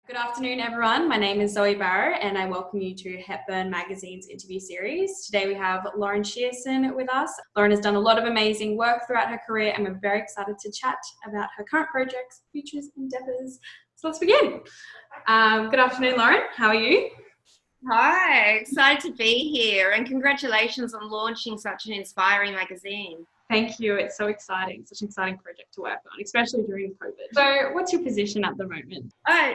Good afternoon, everyone. My name is Zoe Barrow, and I welcome you to Hepburn Magazine's interview series. Today we have Lauren Shearson with us. Lauren has done a lot of amazing work throughout her career, and we're very excited to chat about her current projects, futures, endeavours. So let's begin. Good afternoon, Lauren. How are you? Hi, excited to be here, and congratulations on launching such an inspiring magazine. Thank you. It's so exciting. Such an exciting project to work on, especially during COVID. So what's your position at the moment?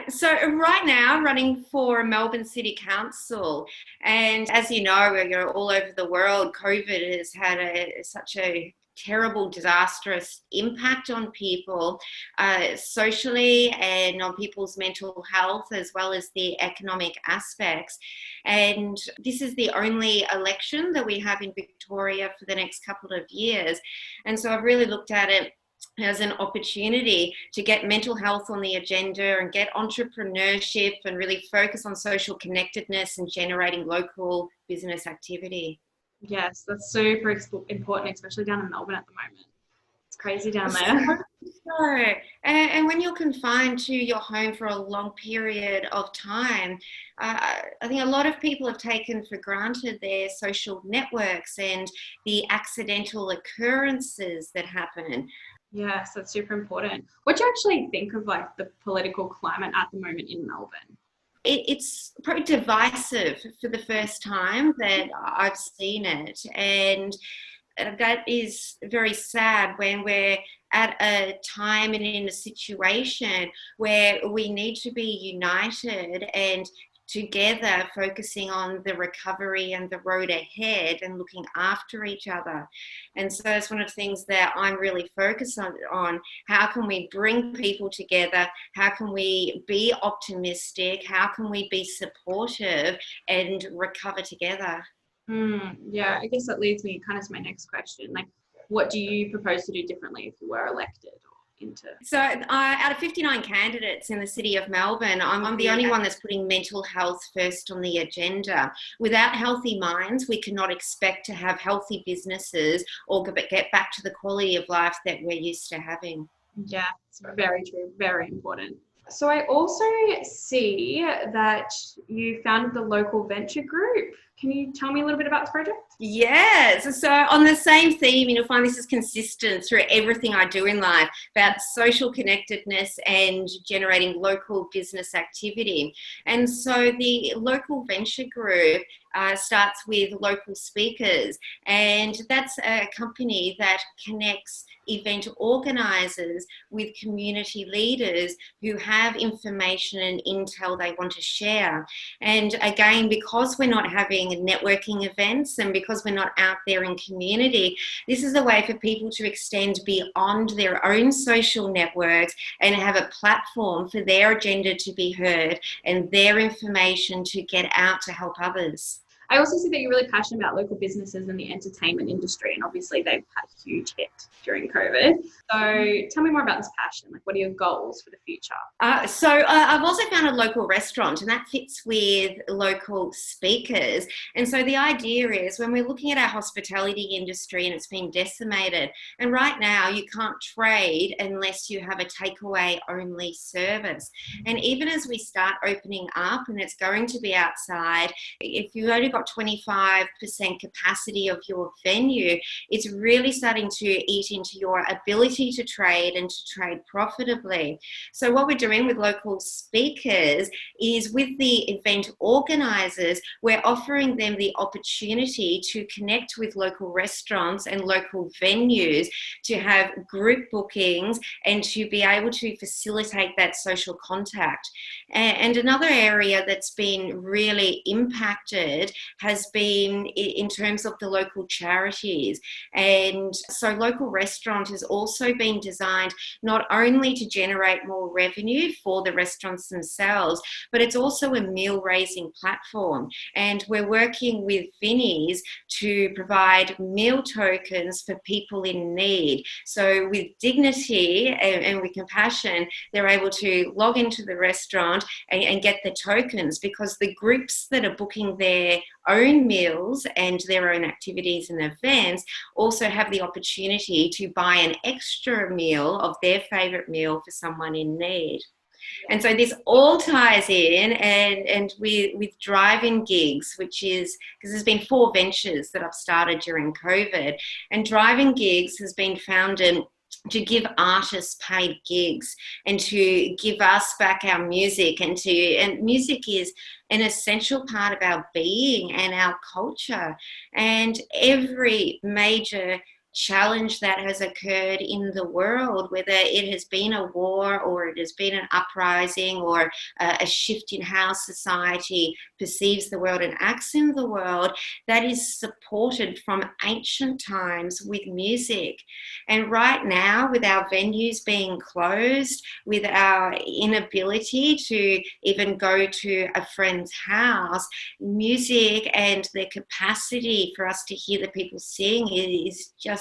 So right now I'm running for Melbourne City Council, and as you know, you're all over the world. COVID has had such a terrible, disastrous impact on people socially and on people's mental health, as well as the economic aspects. And this is the only election that we have in Victoria for the next couple of years. And so I've really looked at it as an opportunity to get mental health on the agenda and get entrepreneurship and really focus on social connectedness and generating local business activity. Yes, that's super important, especially down in Melbourne at the moment. It's crazy down there. So, and when you're confined to your home for a long period of time, I think a lot of people have taken for granted their social networks and the accidental occurrences that happen. Yes, that's super important. What do you actually think of like the political climate at the moment in Melbourne? It's probably divisive for the first time that I've seen it. And that is very sad when we're at a time and in a situation where we need to be united and together focusing on the recovery and the road ahead and looking after each other. And so it's one of the things that I'm really focused on. How can we bring people together? How can we be optimistic? How can we be supportive and recover together? Yeah, I guess that leads me kind of to my next question. Like, what do you propose to do differently if you were elected or into? So, out of 59 candidates in the city of Melbourne, I'm the only one that's putting mental health first on the agenda. Without healthy minds, we cannot expect to have healthy businesses or get back to the quality of life that we're used to having. Yeah, it's very true, very important. So I also see that you founded the local venture group. Can you tell me a little bit about the project? Yes. So on the same theme, you'll find this is consistent through everything I do in life about social connectedness and generating local business activity. And so the local venture group starts with local speakers, and that's a company that connects event organizers with community leaders who have information and intel they want to share. And again, because we're not having networking events and because we're not out there in community, this is a way for people to extend beyond their own social networks and have a platform for their agenda to be heard and their information to get out to help others. I also see that you're really passionate about local businesses and the entertainment industry, and obviously they've had a huge hit during COVID. So tell me more about this passion. Like, what are your goals for the future? I've also found a local restaurant, and that fits with local speakers. And so the idea is when we're looking at our hospitality industry and it's been decimated, and right now you can't trade unless you have a takeaway only service. And even as we start opening up and it's going to be outside, if you've only got 25% capacity of your venue, it's really starting to eat into your ability to trade and to trade profitably. So what we're doing with local speakers is with the event organizers, we're offering them the opportunity to connect with local restaurants and local venues to have group bookings and to be able to facilitate that social contact. And another area that's been really impacted has been in terms of the local charities. And so local restaurant has also been designed not only to generate more revenue for the restaurants themselves, but it's also a meal raising platform. And we're working with Vinnie's to provide meal tokens for people in need. So with dignity and with compassion, they're able to log into the restaurant and get the tokens, because the groups that are booking their own meals and their own activities and events also have the opportunity to buy an extra meal of their favourite meal for someone in need. And so this all ties in, and with drive-in gigs, which is because there's been 4 ventures that I've started during COVID, and drive-in gigs has been founded to give artists paid gigs and to give us back our music, and music is an essential part of our being and our culture. And every major challenge that has occurred in the world, whether it has been a war or it has been an uprising or a shift in how society perceives the world and acts in the world, that is supported from ancient times with music. And right now, with our venues being closed, with our inability to even go to a friend's house, music and the capacity for us to hear the people sing is just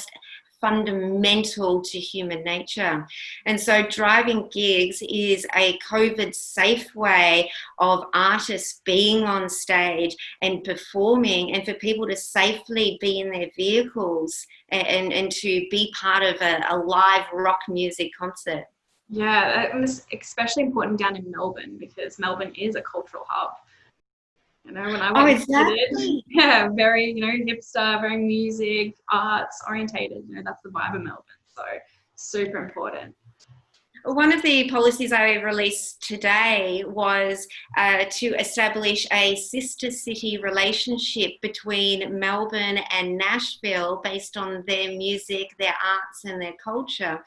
fundamental to human nature. And so driving gigs is a COVID safe way of artists being on stage and performing, and for people to safely be in their vehicles and to be part of a live rock music concert. Yeah, it was especially important down in Melbourne, because Melbourne is a cultural hub. You know, when I went exactly. yeah, very, hipster, very music, arts orientated. That's the vibe of Melbourne. So super important. One of the policies I released today was to establish a sister city relationship between Melbourne and Nashville based on their music, their arts, and their culture.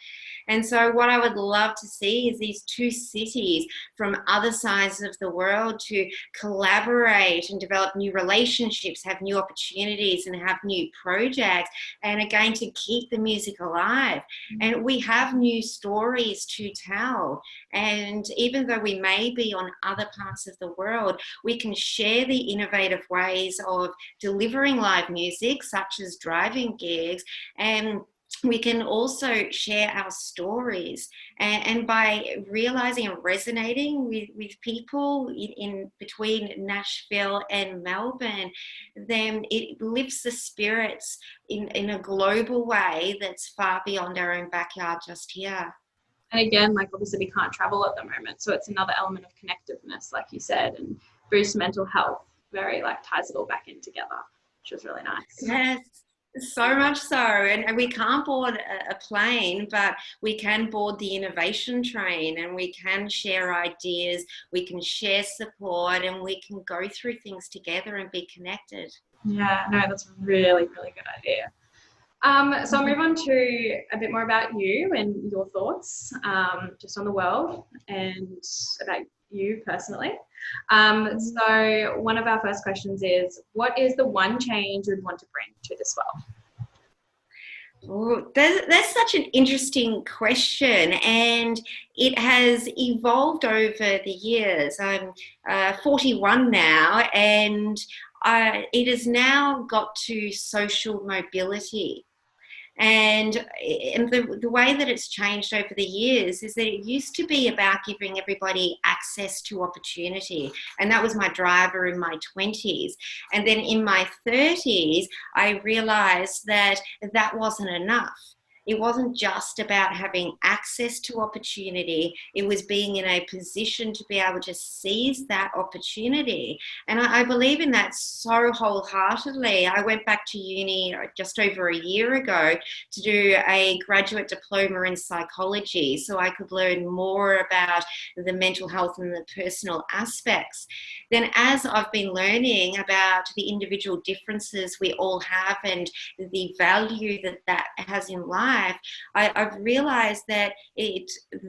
And so what I would love to see is these 2 cities from other sides of the world to collaborate and develop new relationships, have new opportunities, and have new projects, and again, to keep the music alive. And we have new stories to tell. And even though we may be on other parts of the world, we can share the innovative ways of delivering live music, such as driving gigs, and we can also share our stories. And by realizing and resonating with people in between Nashville and Melbourne, then it lifts the spirits in a global way that's far beyond our own backyard just here. And again, obviously we can't travel at the moment, so it's another element of connectiveness, like you said, and boost mental health. Very ties it all back in together, which was really nice. Yes. So much so, and we can't board a plane, but we can board the innovation train, and we can share ideas, we can share support, and we can go through things together and be connected. Yeah, no, that's a really, really good idea. So I'll move on to a bit more about you and your thoughts just on the world and about you personally. So one of our first questions is, what is the one change you'd want to bring to this world? Oh, that's such an interesting question, and it has evolved over the years. I'm 41 now, and it has now got to social mobility. And the way that it's changed over the years is that it used to be about giving everybody access to opportunity. And that was my driver in my 20s. And then in my 30s, I realized that that wasn't enough. It wasn't just about having access to opportunity. It was being in a position to be able to seize that opportunity. And I believe in that so wholeheartedly. I went back to uni just over a year ago to do a graduate diploma in psychology so I could learn more about the mental health and the personal aspects. Then as I've been learning about the individual differences we all have and the value that has in life, I've realized that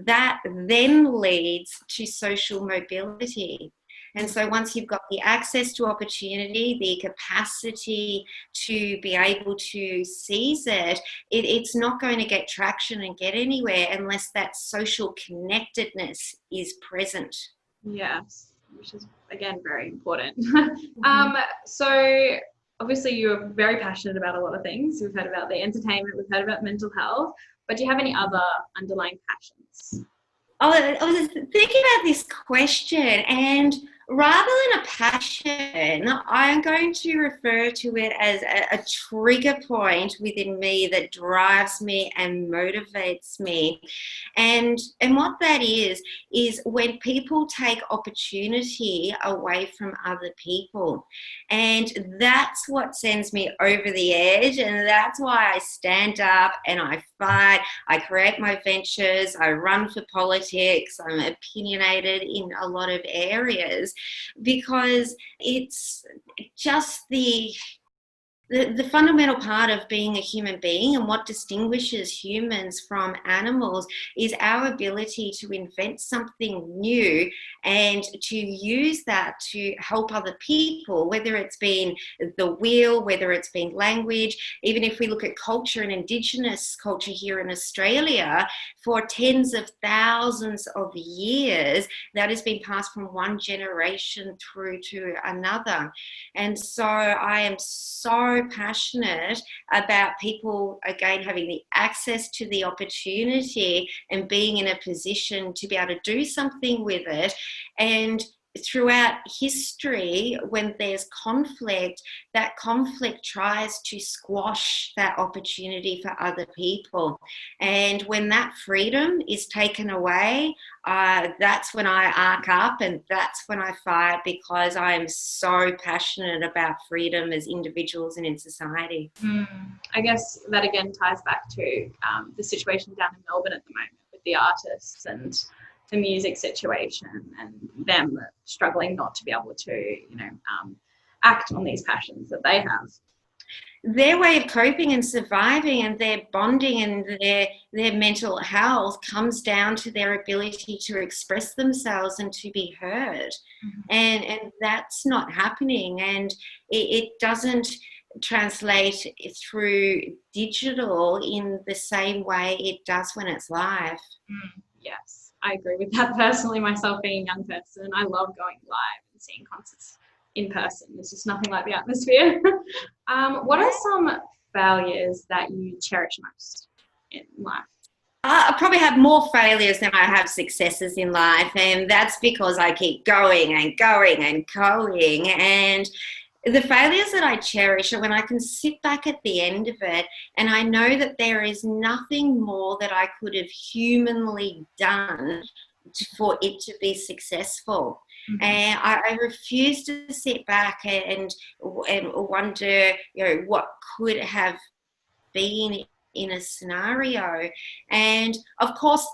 that then leads to social mobility. And so once you've got the access to opportunity, the capacity to be able to seize it, it's not going to get traction and get anywhere unless that social connectedness is present. Yes, which is, again, very important. So obviously you're very passionate about a lot of things. We've heard about the entertainment, we've heard about mental health, but do you have any other underlying passions? I was thinking about this question, and Rather than a passion, I'm going to refer to it as a trigger point within me that drives me and motivates me. And what that is when people take opportunity away from other people. And that's what sends me over the edge. And that's why I stand up and I fight. I create my ventures. I run for politics. I'm opinionated in a lot of areas because it's just the fundamental part of being a human being, and what distinguishes humans from animals, is our ability to invent something new and to use that to help other people, whether it's been the wheel, whether it's been language. Even if we look at culture and Indigenous culture here in Australia, for tens of thousands of years, that has been passed from one generation through to another. And so I am so passionate about people, again, having the access to the opportunity and being in a position to be able to do something with it. And throughout history, when there's conflict, that conflict tries to squash that opportunity for other people. And when that freedom is taken away, that's when I arc up, and that's when I fight, because I am so passionate about freedom as individuals and in society. I guess that again ties back to the situation down in Melbourne at the moment with the artists and the music situation, and them struggling not to be able to, act on these passions that they have. Their way of coping and surviving and their bonding and their mental health comes down to their ability to express themselves and to be heard. Mm-hmm. And that's not happening, and it doesn't translate through digital in the same way it does when it's live. Yes, I agree with that personally. Myself being a young person, I love going live and seeing concerts in person. There's just nothing like the atmosphere. What are some failures that you cherish most in life? I probably have more failures than I have successes in life, and that's because I keep going and going and going. And the failures that I cherish are when I can sit back at the end of it and I know that there is nothing more that I could have humanly done for it to be successful. Mm-hmm. And I refuse to sit back and wonder, what could have been in a scenario. And of course,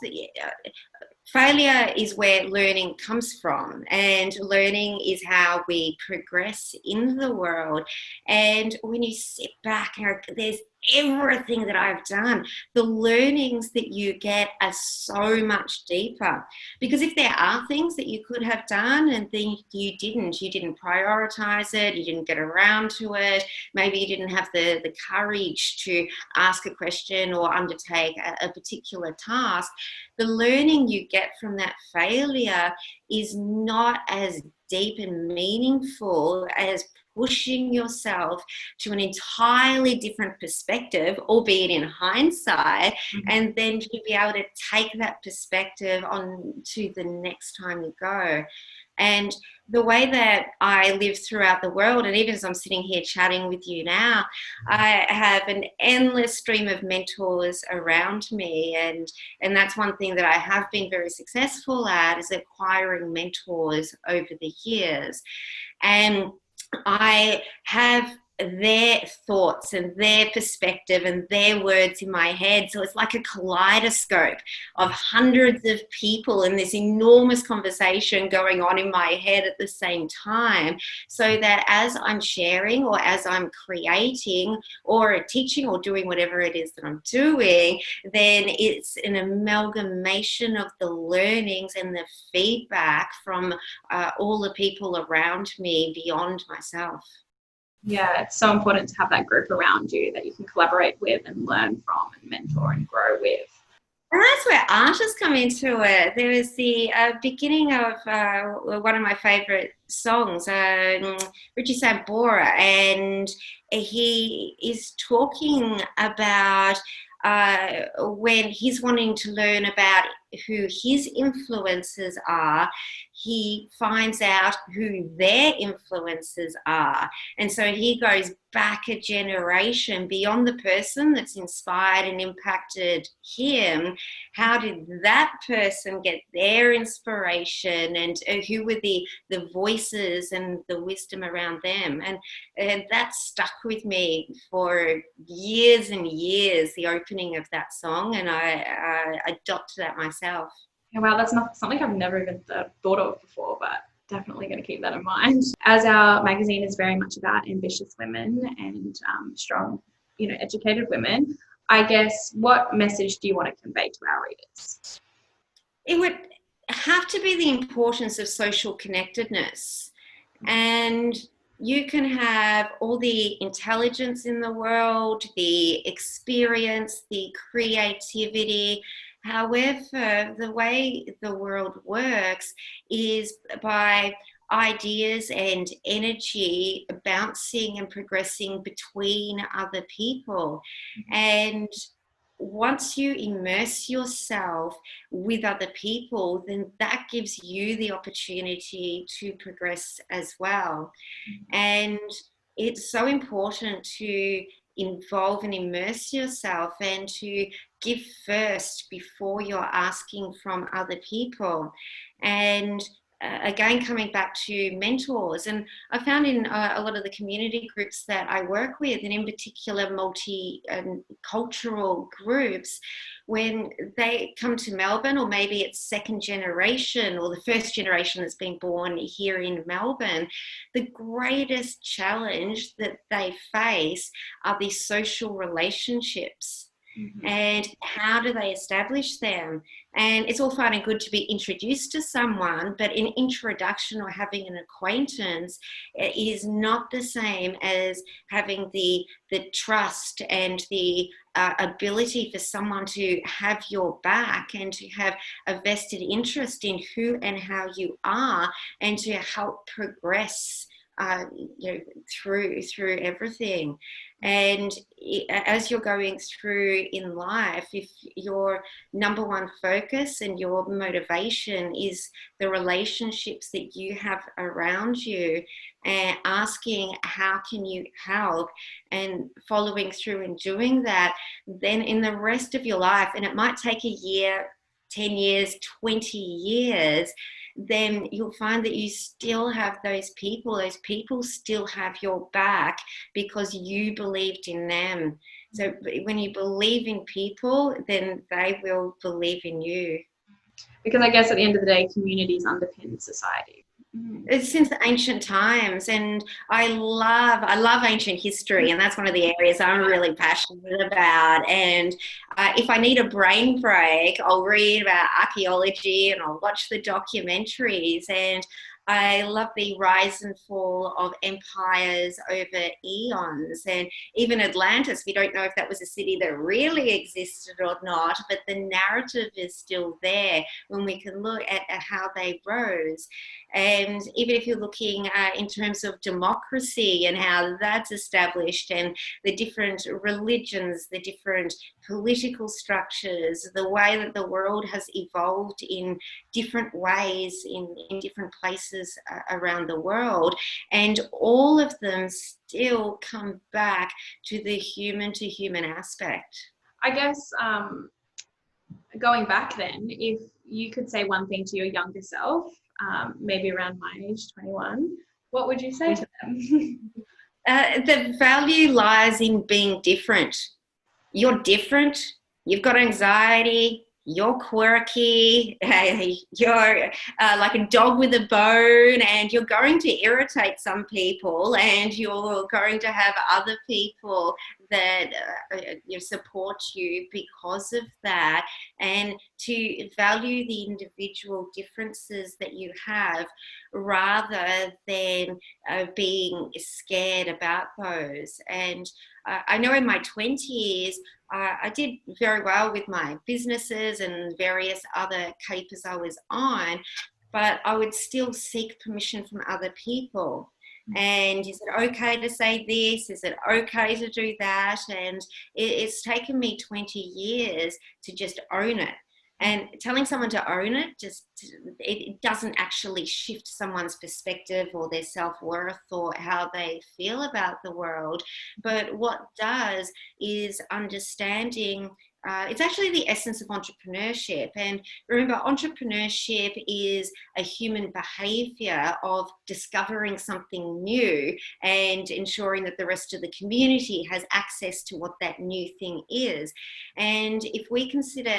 failure is where learning comes from, and learning is how we progress in the world. And when you sit back, there's everything that I've done, the learnings that you get are so much deeper. Because if there are things that you could have done and then you didn't prioritize it, you didn't get around to it, maybe you didn't have the courage to ask a question or undertake a particular task, the learning you get from that failure is not as deep and meaningful as pushing yourself to an entirely different perspective, albeit in hindsight, and then to be able to take that perspective on to the next time you go. And the way that I live throughout the world, and even as I'm sitting here chatting with you now, I have an endless stream of mentors around me. And that's one thing that I have been very successful at, is acquiring mentors over the years. And I have their thoughts and their perspective and their words in my head. So it's like a kaleidoscope of hundreds of people in this enormous conversation going on in my head at the same time, so that as I'm sharing or as I'm creating or teaching or doing whatever it is that I'm doing, then it's an amalgamation of the learnings and the feedback from all the people around me beyond myself. Yeah, it's so important to have that group around you that you can collaborate with and learn from and mentor and grow with. And that's where artists come into it. There was the beginning of one of my favourite songs, Richie Sambora, and he is talking about when he's wanting to learn about who his influences are, he finds out who their influences are. And so he goes back a generation beyond the person that's inspired and impacted him. How did that person get their inspiration, and who were the voices and the wisdom around them? And that stuck with me for years and years, the opening of that song, and I adopted that myself. Yeah, wow, that's not something I've never even thought of before, but definitely going to keep that in mind. As our magazine is very much about ambitious women and strong, educated women, I guess, what message do you want to convey to our readers? It would have to be the importance of social connectedness. And you can have all the intelligence in the world, the experience, the creativity. However, the way the world works is by ideas and energy bouncing and progressing between other people. And once you immerse yourself with other people, then that gives you the opportunity to progress as well. And it's so important to involve and immerse yourself and to give first before you're asking from other people. And again, coming back to mentors, and I found in a lot of the community groups that I work with, and in particular multicultural groups, when they come to Melbourne, or maybe it's second generation or the first generation that's been born here in Melbourne, the greatest challenge that they face are these social relationships. And how do they establish them? And it's all fine and good to be introduced to someone, but an introduction or having an acquaintance is not the same as having the trust and the ability for someone to have your back and to have a vested interest in who and how you are, and to help progress through everything. And as you're going through in life, if your number one focus and your motivation is the relationships that you have around you, and asking how can you help, and following through and doing that, then in the rest of your life, and it might take a year, 10 years, 20 years, then you'll find that you still have those people still have your back because you believed in them. So when you believe in people, then they will believe in you. Because I guess at the end of the day, communities underpin society. It's since the ancient times, and I love ancient history, and that's one of the areas I'm really passionate about. And if I need a brain break, I'll read about archaeology and I'll watch the documentaries. And I love the rise and fall of empires over eons. And even Atlantis, we don't know if that was a city that really existed or not, but the narrative is still there when we can look at how they rose. And even if you're looking in terms of democracy and how that's established, and the different religions, the different political structures, the way that the world has evolved in different ways in different places around the world, and all of them still come back to the human to human aspect. I guess going back then, if you could say one thing to your younger self, maybe around my age, 21, what would you say to them? The value lies in being different. You're different. You've got anxiety. You're quirky. You're like a dog with a bone, and you're going to irritate some people, and you're going to have other people that support you because of that. And to value the individual differences that you have, rather than being scared about those. And I know in my 20s, I did very well with my businesses and various other capers I was on, but I would still seek permission from other people. And is it okay to say this? Is it okay to do that? And it's taken me 20 years to just own it. And telling someone to own it, it doesn't actually shift someone's perspective or their self-worth or how they feel about the world. But what does is understanding, it's actually the essence of entrepreneurship. And remember, entrepreneurship is a human behavior of discovering something new and ensuring that the rest of the community has access to what that new thing is. And if we consider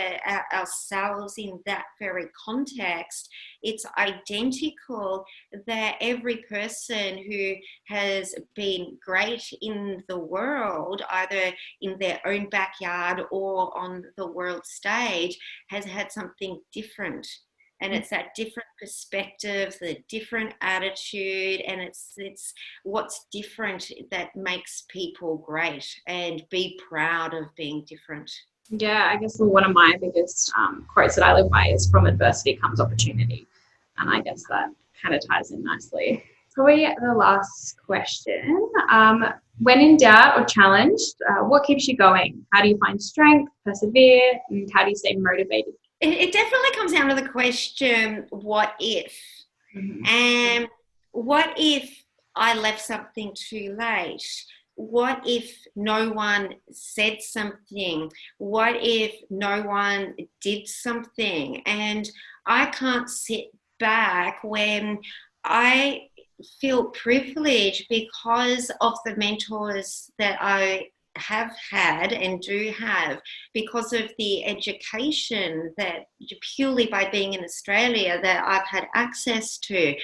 ourselves in that very context, it's identical that every person who has been great in the world, either in their own backyard or on the world stage, has had something different. And it's that different perspective, the different attitude, and it's what's different that makes people great and be proud of being different. Yeah, I guess one of my biggest quotes that I live by is from adversity comes opportunity. And I guess that kind of ties in nicely. Probably the last question. When in doubt or challenged, what keeps you going? How do you find strength, persevere, and how do you stay motivated? It definitely comes down to the question, what if? Mm-hmm. And what if I left something too late? What if no one said something? What if no one did something? And I can't sit back when I feel privileged because of the mentors that I have had and do have, because of the education that purely by being in Australia that I've had access to,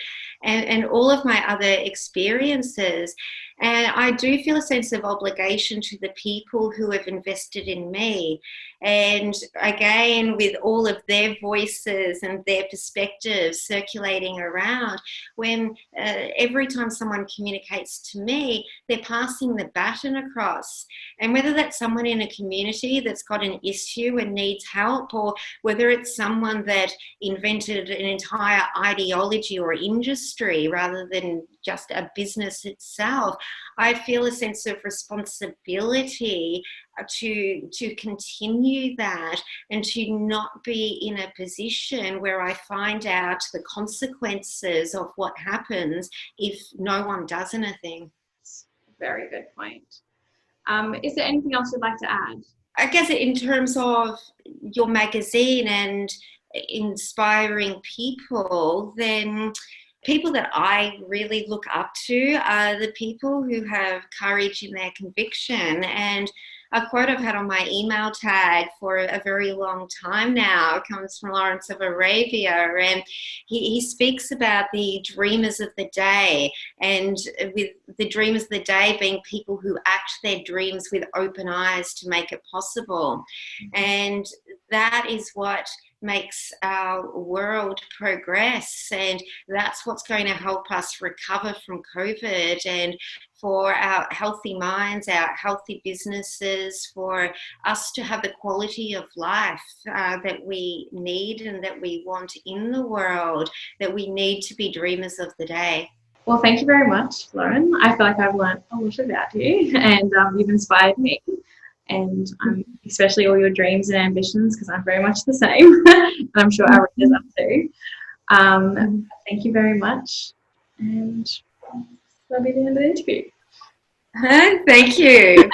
and all of my other experiences. And I do feel a sense of obligation to the people who have invested in me. And again, with all of their voices and their perspectives circulating around, when every time someone communicates to me, they're passing the baton across. And whether that's someone in a community that's got an issue and needs help, or whether it's someone that invented an entire ideology or industry rather than just a business itself, I feel a sense of responsibility to continue that and to not be in a position where I find out the consequences of what happens if no one does anything. Very good point. Is there anything else you'd like to add? I guess in terms of your magazine and inspiring people, then people that I really look up to are the people who have courage in their conviction. And a quote I've had on my email tag for a very long time now comes from Lawrence of Arabia, and he speaks about the dreamers of the day, and with the dreamers of the day being people who act their dreams with open eyes to make it possible. And that is what makes our world progress, and that's what's going to help us recover from COVID, and for our healthy minds, our healthy businesses, for us to have the quality of life that we need and that we want in the world, that we need to be dreamers of the day. Well, thank you very much, Lauren. I feel like I've learned a lot about you, and you've inspired me. And especially all your dreams and ambitions, because I'm very much the same, and I'm sure our readers are too. Thank you very much, and that'll be the end of the interview. Thank you.